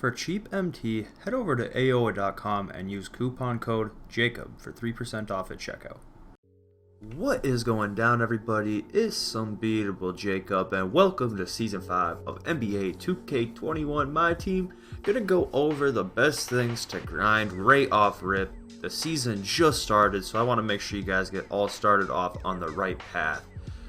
For cheap MT, head over to AOA.com and use coupon code JACOB for 3% off at checkout. What is going down, everybody? It's Unbeatable Jacob, and welcome to Season 5 of NBA 2K21. My team gonna go over the best things to grind right off rip. The season just started, so I want to make sure you guys get all started off on the right path.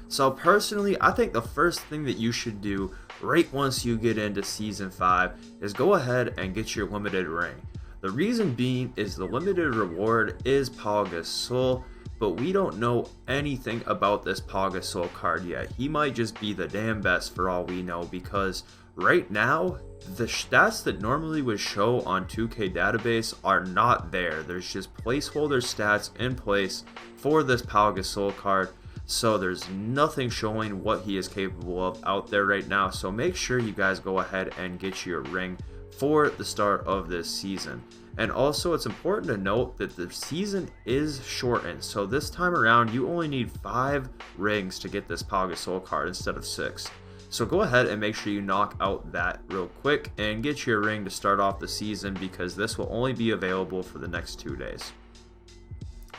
So personally, I think the first thing that you should do right once you get into Season 5 is go ahead and get your limited ring. The reason being is the limited reward is Pau Gasol, but we don't know anything about this Pau Gasol card yet. He might just be the damn best for all we know, because right now, the stats that normally would show on 2K database are not there. There's just placeholder stats in place for this Pau Gasol card. So there's nothing showing what he is capable of out there right now. So make sure you guys go ahead and get your ring for the start of this season. And also, it's important to note that the season is shortened. So this time around, you only need 5 rings to get this Pau Gasol card instead of 6. So go ahead and make sure you knock out that real quick and get your ring to start off the season, because this will only be available for the next 2 days.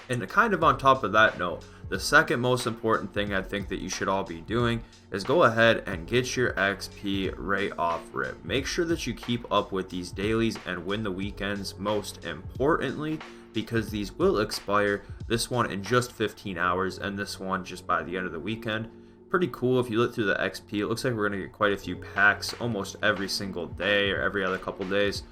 And kind of on top of that note, the second most important thing I think that you should all be doing is go ahead and get your XP right off rip. Make sure that you keep up with these dailies and win the weekends, most importantly, because these will expire, this one in just 15 hours and this one just by the end of the weekend. Pretty cool. If you look through the XP, it looks like we're going to get quite a few packs almost every single day or every other couple days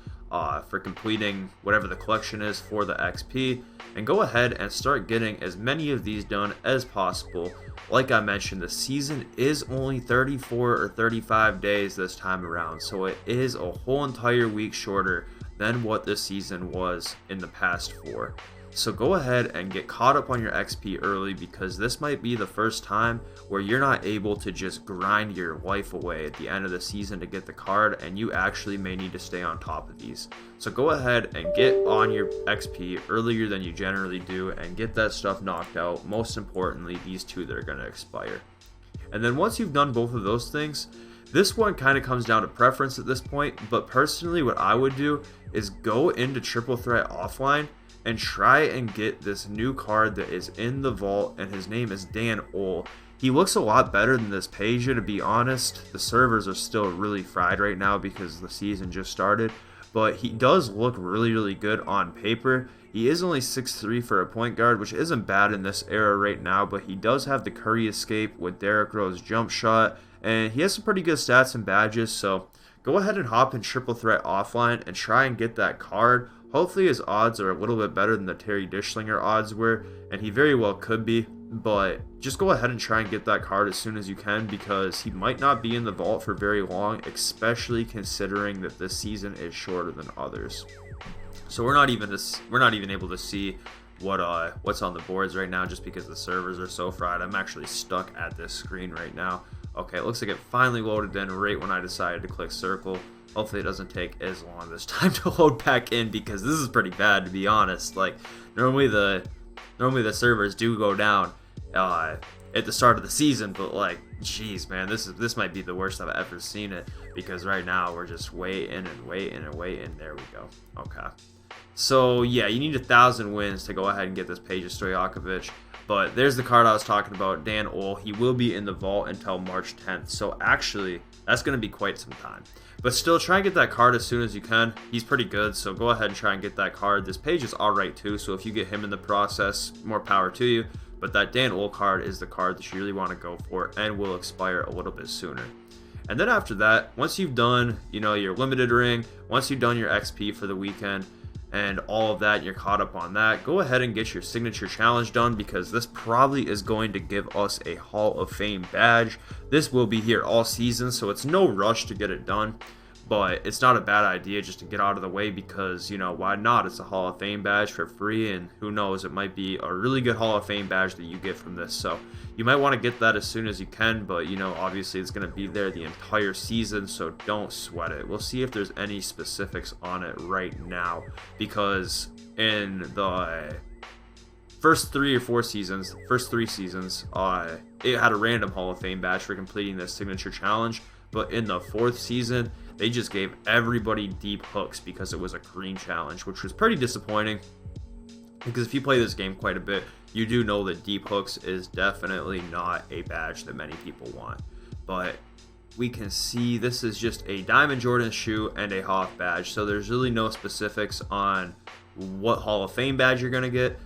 for completing whatever the collection is for the XP. And go ahead and start getting as many of these done as possible. Like I mentioned, the season is only 34 or 35 days this time around, so it is a whole entire week shorter than what this season was in the past 4. So go ahead and get caught up on your XP early, because this might be the first time where you're not able to just grind your life away at the end of the season to get the card, and you actually may need to stay on top of these. So go ahead and get on your XP earlier than you generally do and get that stuff knocked out. Most importantly, these 2 that are going to expire. And then once you've done both of those things, this one kind of comes down to preference at this point, but personally what I would do is go into Triple Threat offline and try and get this new card that is in the vault, and his name is Dan Ole. He looks a lot better than this Peja, to be honest. The servers are still really fried right now because the season just started, but he does look really good on paper. He is only 6'3" for a point guard, which isn't bad in this era right now, but he does have the Curry escape with Derrick Rose jump shot, and he has some pretty good stats and badges, so go ahead and hop in Triple Threat offline and try and get that card. Hopefully his odds are a little bit better than the Terry Dishlinger odds were, and he very well could be, but just go ahead and try and get that card as soon as you can, because he might not be in the vault for very long, especially considering that this season is shorter than others. So we're not even able to see what's on the boards right now, just because the servers are so fried. I'm actually stuck at this screen right now. Okay, it looks like it finally loaded in right when I decided to click circle. Hopefully it doesn't take as long this time to load back in, because this is pretty bad, to be honest. Like, normally the servers do go down at the start of the season, but like, jeez, man, this might be the worst I've ever seen it, because right now we're just waiting. There we go. Okay. So yeah, you need 1,000 wins to go ahead and get this Peja Stojakovic. But there's the card I was talking about, Dan Ole. He will be in the vault until March 10th. So actually, that's going to be quite some time. But still, try and get that card as soon as you can. He's pretty good, so go ahead and try and get that card. This Page is alright too, so if you get him in the process, more power to you. But that Dan Ole card is the card that you really want to go for, and will expire a little bit sooner. And then after that, once you've done, your limited ring, once you've done your XP for the weekend, and all of that, and you're caught up on that, go ahead and get your signature challenge done, because this probably is going to give us a Hall of Fame badge. This will be here all season, so it's no rush to get it done, but it's not a bad idea just to get out of the way, because, why not? It's a Hall of Fame badge for free, and who knows, it might be a really good Hall of Fame badge that you get from this. So you might want to get that as soon as you can, but obviously it's going to be there the entire season, so don't sweat it. We'll see if there's any specifics on it right now, because in the first 3 seasons, it had a random Hall of Fame badge for completing this signature challenge. But in the 4th season, they just gave everybody deep hooks because it was a green challenge, which was pretty disappointing. Because if you play this game quite a bit, you do know that deep hooks is definitely not a badge that many people want. But we can see this is just a Diamond Jordan shoe and a Hoff badge, so there's really no specifics on what Hall of Fame badge you're going to get.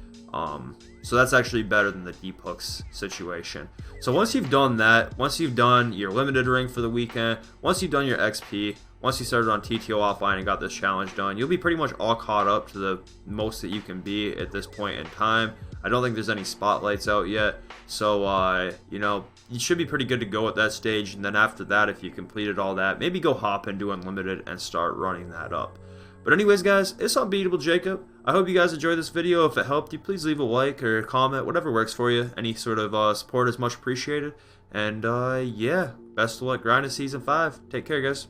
So that's actually better than the deep hooks situation. So once you've done that, once you've done your limited ring for the weekend, once you've done your XP, once you started on TTO offline and got this challenge done, you'll be pretty much all caught up to the most that you can be at this point in time. I don't think there's any spotlights out yet, so you know, you should be pretty good to go at that stage. And then after that, if you completed all that, maybe go hop into unlimited and start running that up. But anyways, guys, it's Unbeatable Jacob. I hope you guys enjoyed this video. If it helped you, please leave a like or a comment, whatever works for you. Any sort of support is much appreciated. And yeah, best of luck grinding Season 5. Take care, guys.